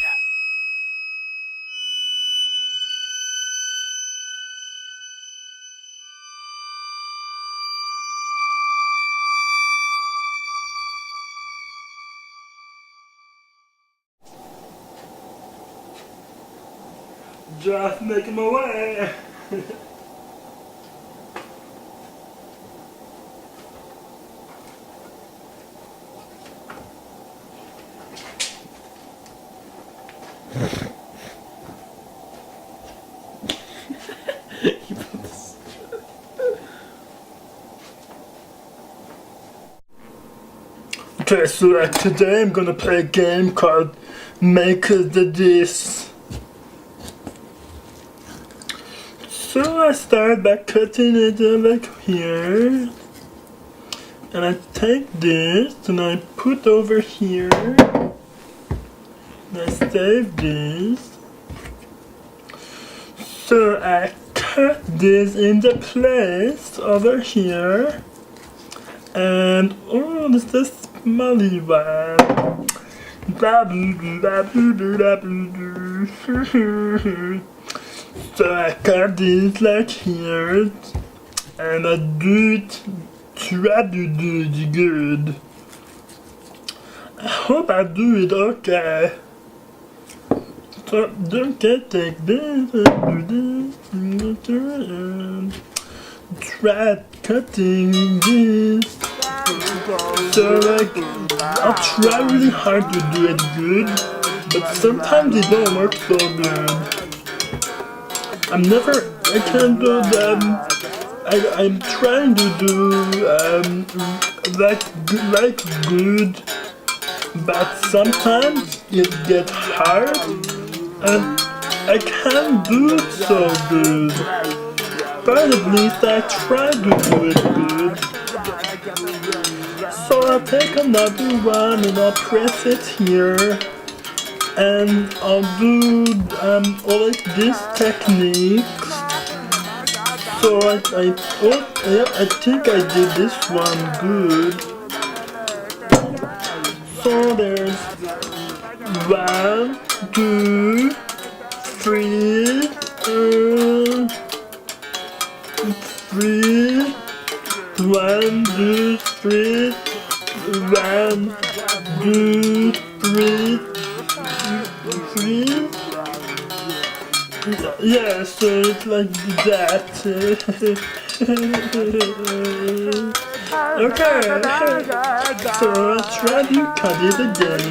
Pita. Just making my way. Okay, so today I'm gonna play a game called Make the Dish. So I start by cutting it like here, and I take this and I put over here, and I save this. So I cut this into place over here, and oh, this is the smelly one. So I cut this like here, and I try to do it good. I hope I do it okay. So okay, take this and do this, and try cutting this. So like, I'll try really hard to do it good, but sometimes it don't work so good. I can't do them. I'm trying to do like good, but sometimes it gets hard and I can't do it so good. But at least I try to do it good. So I'll take another one and I'll press it here. And I'll do all like this technique. So I think I did this one good. So there's 1, 2, 3, 1, 2, 3, 1, 2, 3. Yeah, so it's like that. Okay, so I try to cut it again.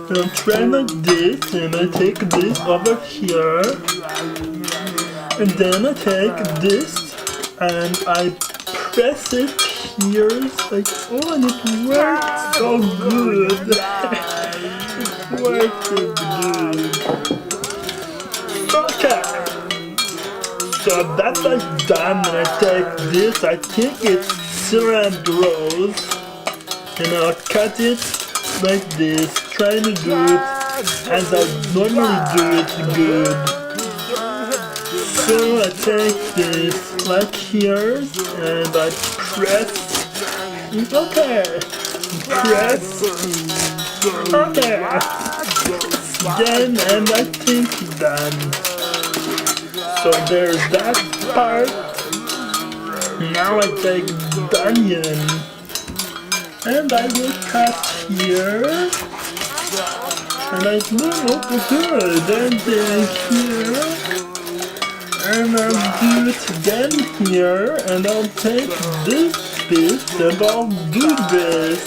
And I'll try like this, and I take this over here. And then I take this, and I press it here. It's like, oh, and it works so good. It works so good. Okay, so that's like done, and I take this, I think it's cilantro, and I'll cut it like this, trying to do it as I normally do it good. So I take this like here, and I press, okay, press, okay. Done, and I think done. So there's that part. Now I take the onion, and I will cut here, and I move good, and then here, and I'll do it again here, and I'll take this piece, and I'll do this.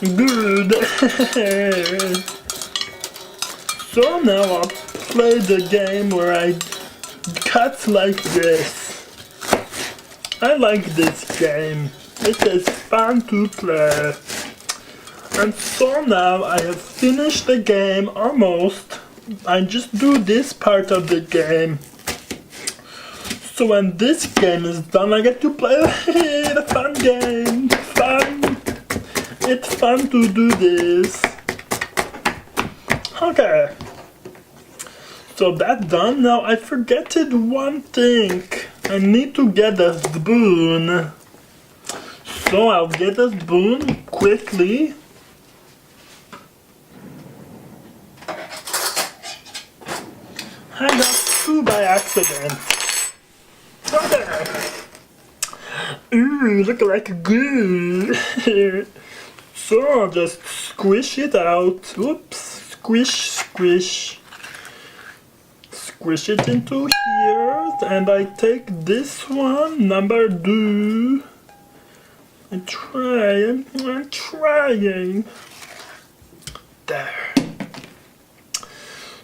Good. So now I'll play the game where I cut like this. I like this game. It is fun to play. And so now I have finished the game almost. I just do this part of the game. So when this game is done, I get to play the fun game. Fun. It's fun to do this. Okay. So that's done. Now I forgetted one thing. I need to get a spoon. So I'll get a spoon quickly. by accident. Okay. Ooh, look like goo. So I'll just squish it out. Oops, squish, squish. Squish it into here, and I take this one, number 2. I'm trying. There.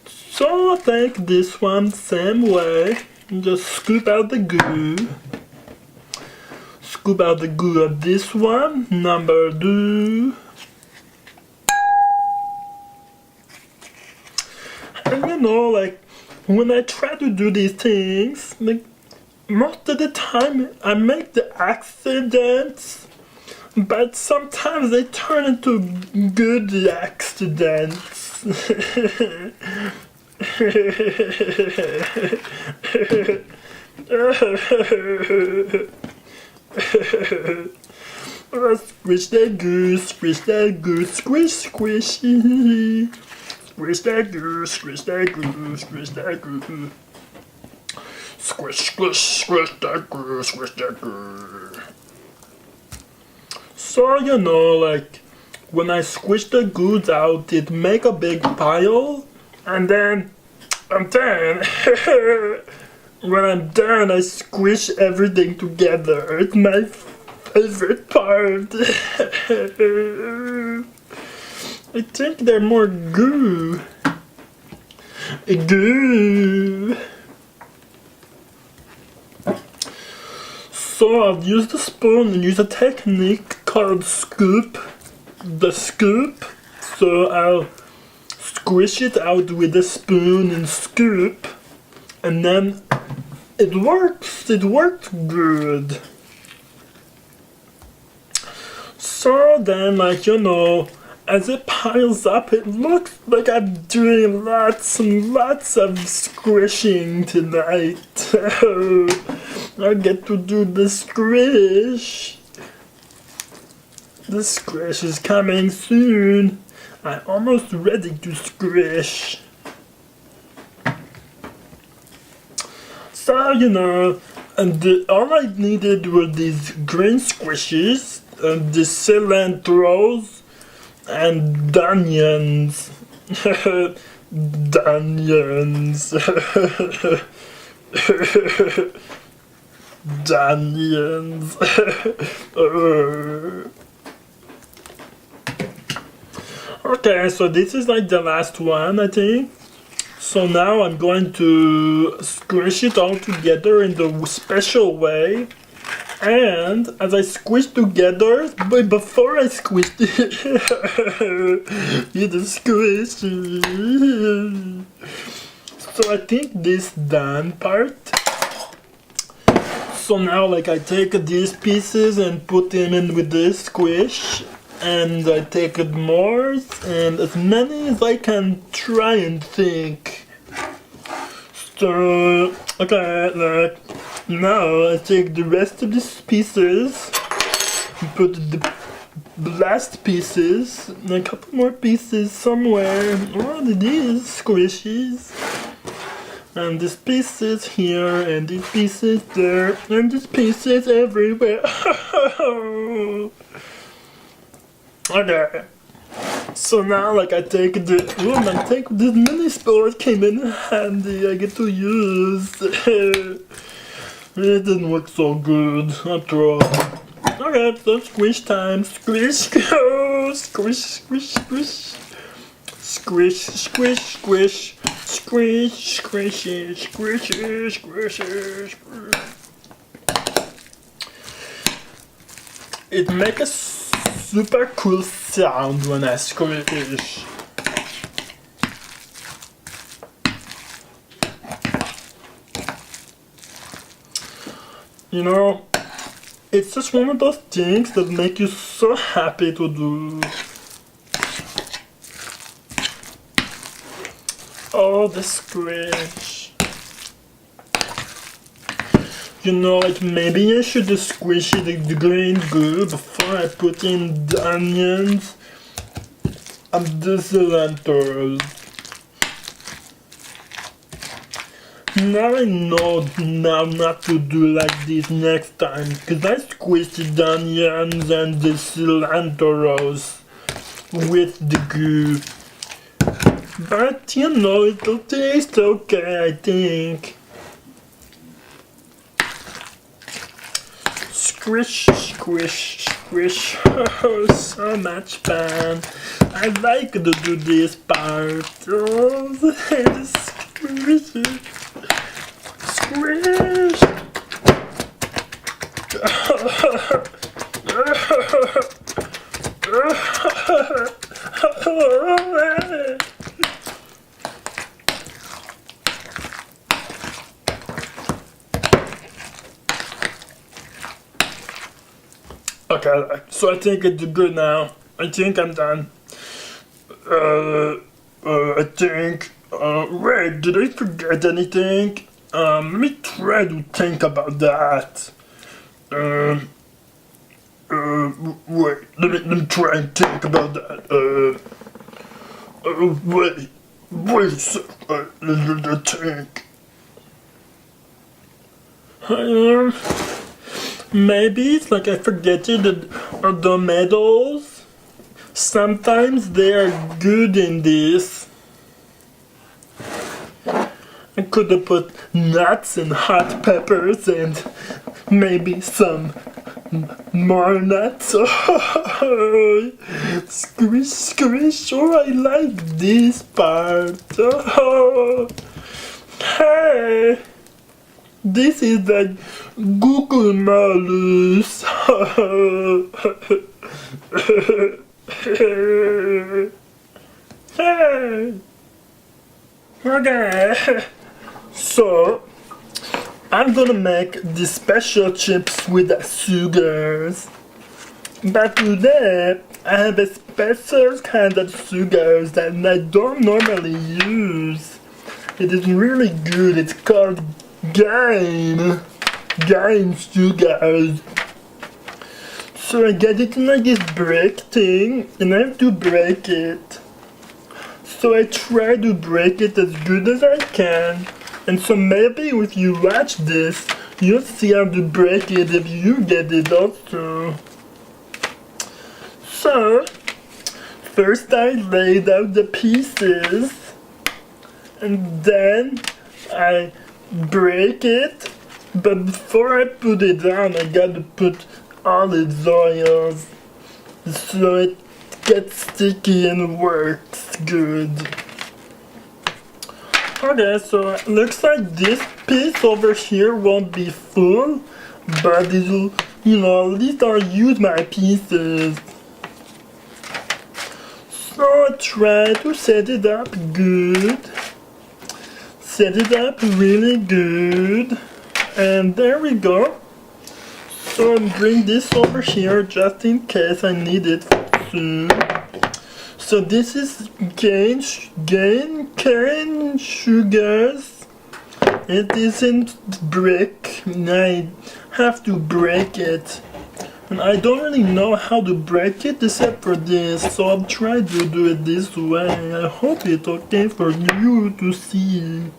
So I take this one same way, and just scoop out the goo. Scoop out the goo of this one, number 2. And you know, like, when I try to do these things, like, most of the time I make the accidents, but sometimes they turn into good accidents. Squish that goose, squish that goose, squish, squishy. Squish that goose, squish that goose, squish that goose. Squish, squish, squish that goose, squish that goose. So, you know, like, when I squish the goose out, it make a big pile, and then I'm done. When I'm done, I squish everything together. It's my favorite part. I think they're more goo. Goo. So I'll use the spoon and use a technique called scoop. The scoop. So I'll squish it out with a spoon and scoop. And then it works. It works good. So then, like, you know, as it piles up, it looks like I'm doing lots and lots of squishing tonight. I get to do the squish. The squish is coming soon. I'm almost ready to squish. So, you know, and all I needed were these green squishes, and the cilantros, and onions. Onions. Onions. Okay, so this is like the last one, I think. So now I'm going to squish it all together in the special way. And as I squish together, but before I squish it, it's squishy. So I think this done part. So now, like, I take these pieces and put them in with this squish, and I take more and as many as I can try and think. So okay, like, now I take the rest of these pieces, put the last pieces, and a couple more pieces somewhere. Oh, these squishies. And these pieces here, and these pieces there, and these pieces everywhere. Okay. So now, like, I take this mini spoon. It came in handy. I get to use. It didn't work so good after all. Okay, so squish time. Squish, go! Squish, squish, squish. Squish, squish, squish. Squish, squishy, squishy, squishy, squish. It makes a super cool sound when I squish. You know, it's just one of those things that make you so happy to do. Oh, the squish. You know, like, maybe I should just squish the green goo before I put in the onions and the cilantros. Now I know now not to do like this next time, because I squished the onions and the cilantros with the goo. But you know, it'll taste okay, I think. Squish, squish, squish. Oh, so much fun. I like to do this part. Oh, squish it. Squish. Okay, so I think it's good now. I think I'm done. I think, wait, did I forget anything? Let me try to think about that. Wait, let me try and think about that. Wait a sec, let me think. Maybe it's like I forget it, the medals. Sometimes they are good in this. I could have put nuts and hot peppers and maybe some more nuts. Squish, squish. Oh, I like this part. Oh, hey. This is the Guagamolos. Hey. Okay. So, I'm gonna make the special chips with the sugars. But today, I have a special kind of sugars that I don't normally use. It is really good. It's called Game sugars. So I get it in like this break thing, and I have to break it. So I try to break it as good as I can. And so maybe if you watch this, you'll see how to break it if you get it also. So, first I laid out the pieces, and then I break it, but before I put it down, I gotta put all its oils so it gets sticky and works good. Okay, so it looks like this piece over here won't be full, but it'll, you know, at least I'll use my pieces. So I try to set it up good. Set it up really good, and there we go. So I'll bring this over here just in case I need it soon. So this is cane sugars. It isn't brick, and I have to break it. And I don't really know how to break it except for this, so I'll try to do it this way. I hope it's okay for you to see.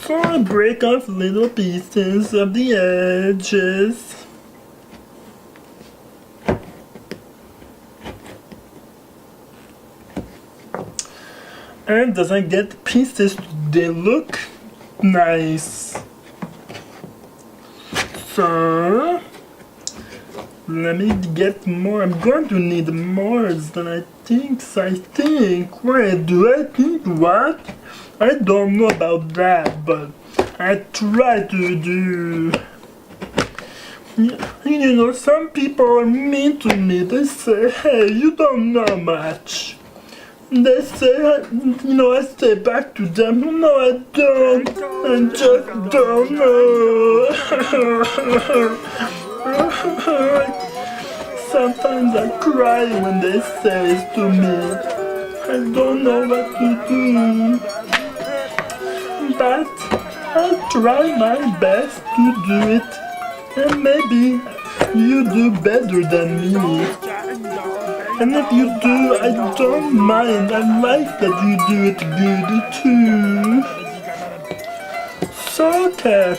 So I break off little pieces of the edges. And as I get pieces, they look nice. So let me get more. I'm going to need more than I think. Wait, do I think what? I don't know about that, but I try to do. You know, some people are mean to me. They say, hey, you don't know much. They say, you know, I say back to them, no, I don't. I just don't know. Sometimes I cry when they say it to me. I don't know what to do. But I try my best to do it, and maybe you do better than me. And if you do, I don't mind. I like that you do it good too. So okay.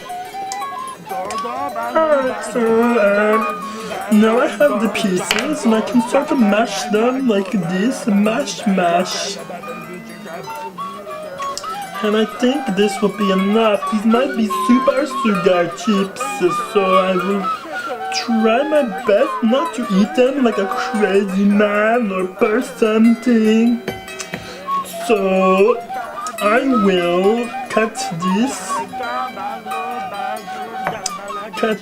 Alright, so now I have the pieces and I can start to mash them like this. Mash, mash. And I think this will be enough. These might be super sugar chips, so I will try my best not to eat them like a crazy man or something. So I will cut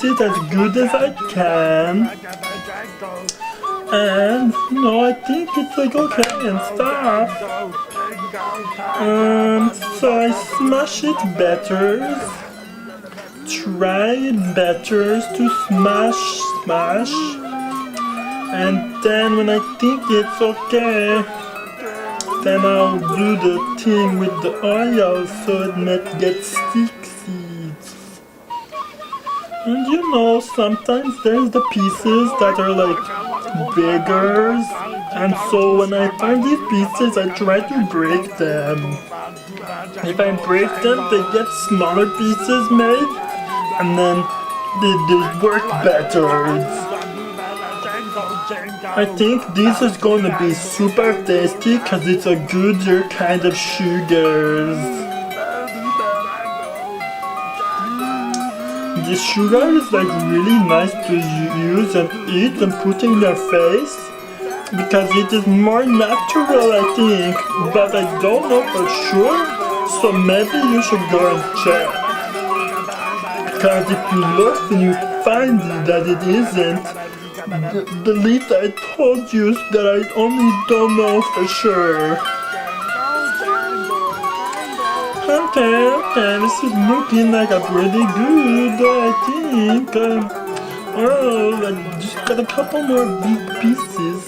it as good as I can. And I think it's like okay and stuff. So I smash it better. Try better to smash. And then when I think it's okay, then I'll do the thing with the oil so it might get sticky. And sometimes there's the pieces that are like bigger, and so when I find these pieces I try to break them. If I break them, they get smaller pieces made, and then they work better. I think this is going to be super tasty because it's a gooder kind of sugars. This sugar is like really nice to use and eat and put in your face because it is more natural, I think, but I don't know for sure, so maybe you should go and check. Because if you look and you find that it isn't, believe that I told you that I only don't know for sure. Okay, this is looking like a pretty good, I think. I just got a couple more big pieces.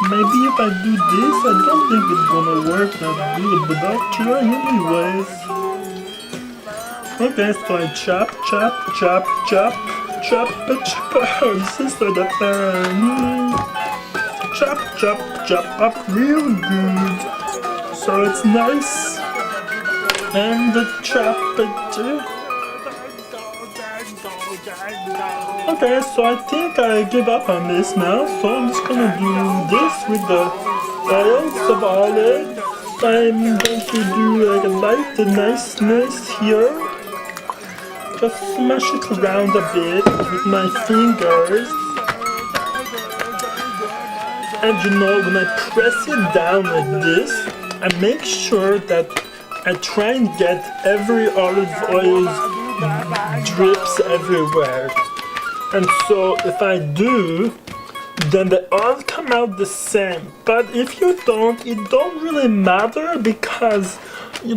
Maybe if I do this, I don't think it's gonna work that good, but I'll try anyways. Okay, so I chop. This is for the fun. Chop up real good. So it's nice. And the chop it too. Okay, so I think I give up on this now. So I'm just gonna do this with the oils of olive. I'm going to do like a light niceness here. Just smash it around a bit with my fingers. And when I press it down like this, I make sure that I try and get every olive oil drips everywhere. And so if I do, then they all come out the same. But if you don't, it don't really matter because you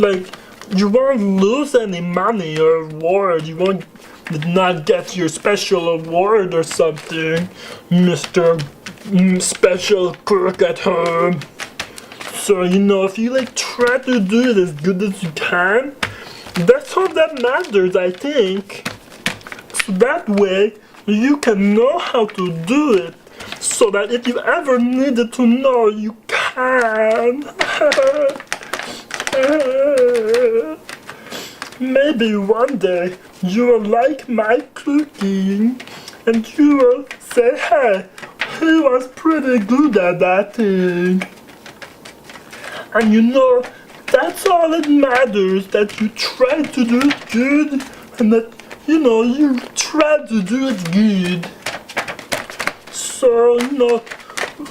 won't lose any money or award. You won't not get your special award or something, Mr. Special Cook at home. So if you try to do it as good as you can, that's all that matters, I think. So that way you can know how to do it, so that if you ever needed to know, you can. Maybe one day you will like my cooking and you will say, hey, he was pretty good at that thing. And that's all that matters, that you try to do it good and that, you try to do it good. So,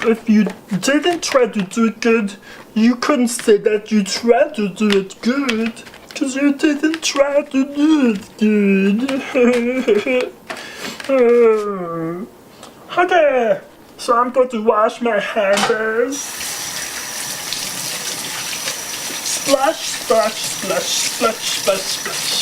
if you didn't try to do it good, you couldn't say that you tried to do it good, because you didn't try to do it good. Okay, so I'm going to wash my hands. Splash, splash, splash, splash, splash, splash.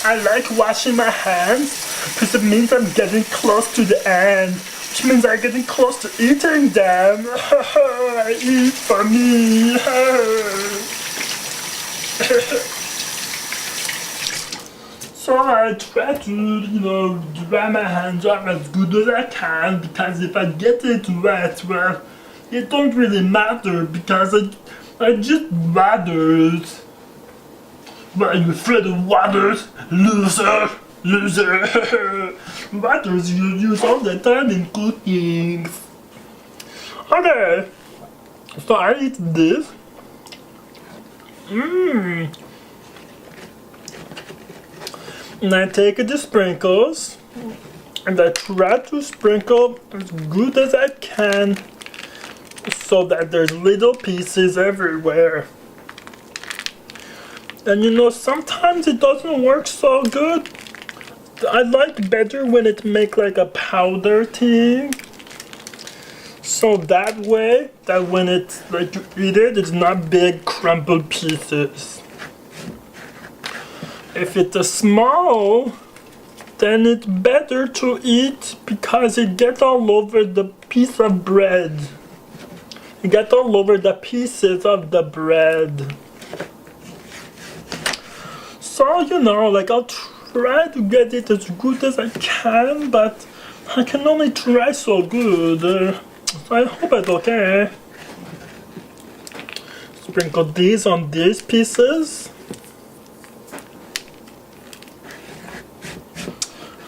I like washing my hands because it means I'm getting close to the end, which means I'm getting close to eating them. Eat for me. So I try to, dry my hands off as good as I can, because if I get it wet, well, it don't really matter, because I just waters. But are you afraid of waters? Loser! Loser! Waters you use all the time in cooking. Okay, so I eat this. And I take the sprinkles and I try to sprinkle as good as I can so that there's little pieces everywhere. And sometimes it doesn't work so good. I like better when it makes like a powder thing. So that way, that when it's like you eat it, it's not big crumpled pieces. If it's a small, then it's better to eat because it gets all over the piece of bread. It gets all over the pieces of the bread. So, like I'll try to get it as good as I can, but I can only try so good. So I hope it's okay. Sprinkle these on these pieces.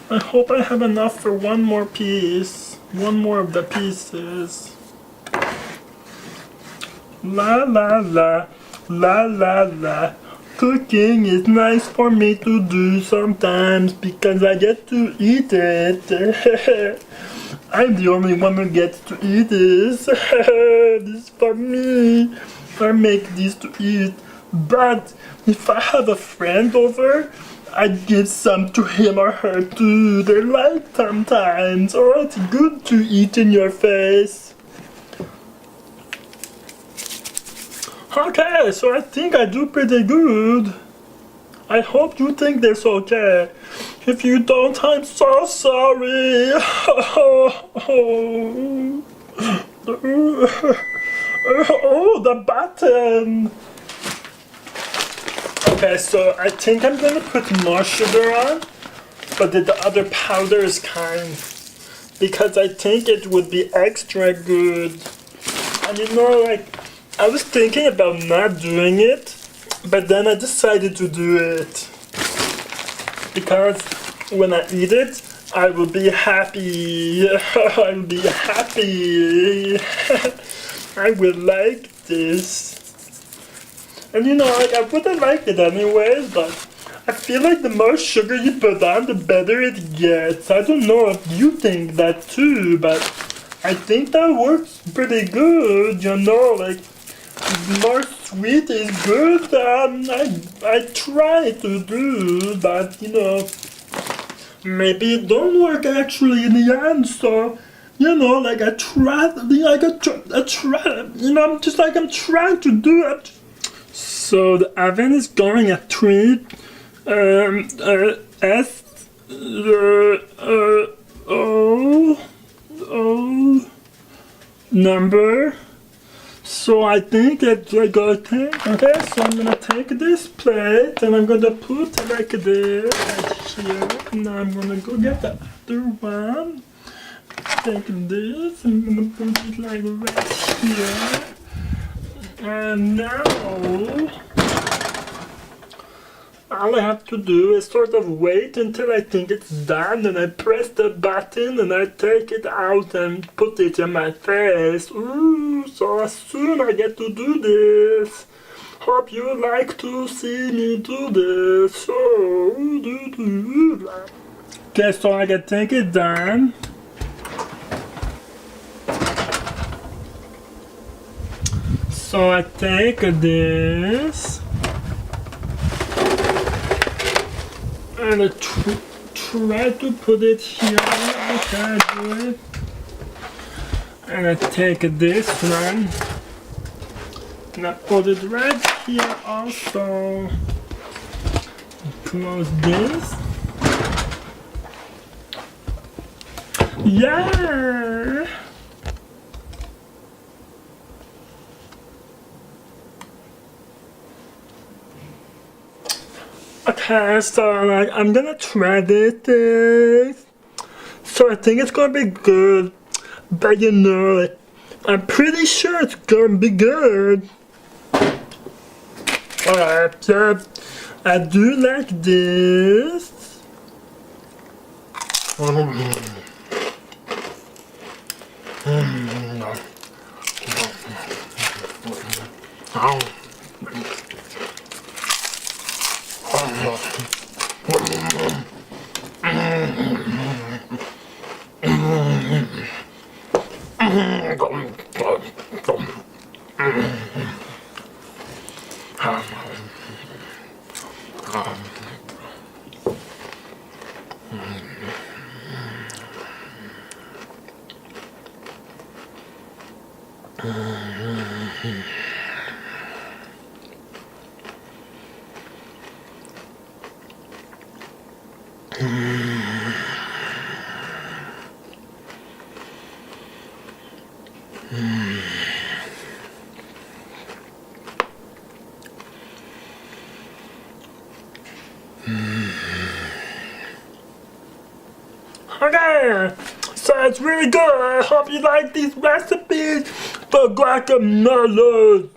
I hope I have enough for one more piece. One more of the pieces. La la la. La la la. Cooking is nice for me to do sometimes because I get to eat it. I'm the only one who gets to eat this. This is for me. I make this to eat. But if I have a friend over, I'd give some to him or her too. They're like sometimes. Oh, it's good to eat in your face. Okay, so I think I do pretty good. I hope you think this okay. If you don't, I'm so sorry. Oh, the button. Okay, so I think I'm gonna put more sugar on, but the other powder is kind, because I think it would be extra good. And I was thinking about not doing it, but then I decided to do it. Because when I eat it, I will be happy. I will be happy. I will like this. And I would have liked it anyways, but I feel like the more sugar you put on, the better it gets. I don't know if you think that too, but I think that works pretty good, the more sweet is good. I try to do, but maybe it don't work actually in the end. So I try, I try, I'm trying to do it. So the oven is going at 3 number. So I think that I gotta take, okay, so I'm gonna take this plate and I'm gonna put it like this right here. Now I'm gonna go get the other one. Take this, I'm gonna put it like right here. And now all I have to do is sort of wait until I think it's done, and I press the button and I take it out and put it in my face. Ooh, so soon I get to do this. Hope you like to see me do this. So, okay, so I can take it down. So I take this. And I try to put it here. Okay, I do it. And I take this one. And I put it right here also. Close this. Yeah! Okay. Okay, so like I'm gonna try this thing. So I think it's gonna be good, but you know, like, I'm pretty sure it's gonna be good. Alright, so I do like this. Okay, so it's really good. I hope you like these recipes for guacamolos.